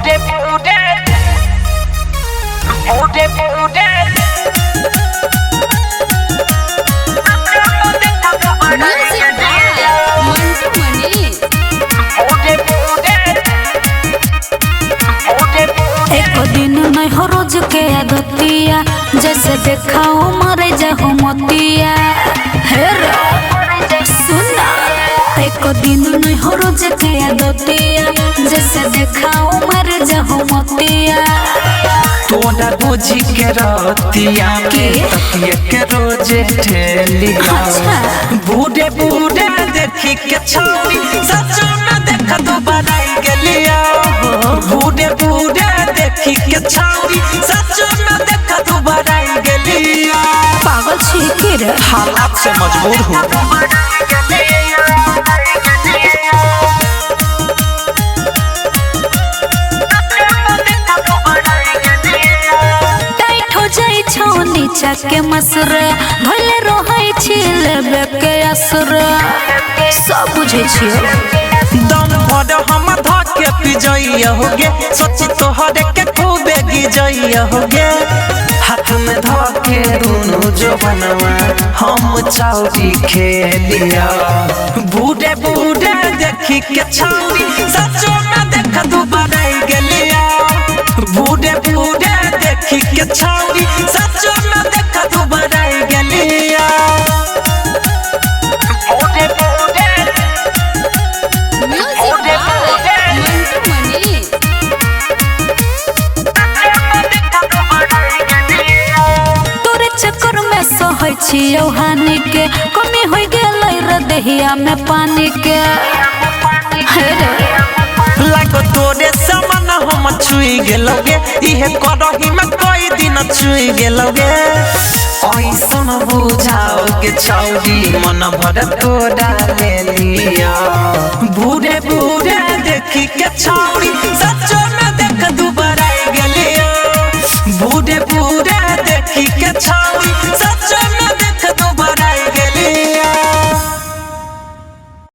एको दिन नहीं हो रोज के आदतिया जैसे देखाओ मरे जाओ मोतिया सुना। एको दिन नहीं हो रोज के आदतिया जैसे देखाओ मरे जाओ मोतिया। तोरा बुझी के रतिया के तकिए के रोजे ठेलिया बूढ़े बूढ़े देखी के छौरी सच में देख दोबारा गेलिया। बूढ़े बूढ़े देखी के छौरी सच में देख दोबारा गेलिया। पागल छी के रे हालात से मजबूर हूँ। नीचा के मसुर भले रोहै छिलबे के असुर सब बुझे छियो। दम भर हम धके पिजइया होगे सोची तोहरे के खूबे गिजइया होगे। हाथ में धके दोनों जो बनवा हम चौरी खेलिया। बूढ़े बूढ़े देखी के छौरी सचो में देख दोबारा गेलिया। बूढ़े बूढ़े देखी के छौरी सचो में देख दोबारा गेलिया। तोरे चक्कर में सहै छियौ हानि के कमी हो गेलै रे देहिया में पानी के। लागो तोरे समान हम छुई गेलोगे इहे करही में कई दिन छुई गेलोगे। ऐसन बुझाओगे छौरी मन भर तोरा ले लिया। बूढ़े बूढ़े देखी के छौरी सचो में देख दोबारा गेलिया। बूढ़े बूढ़े देखी के छौरी सचो में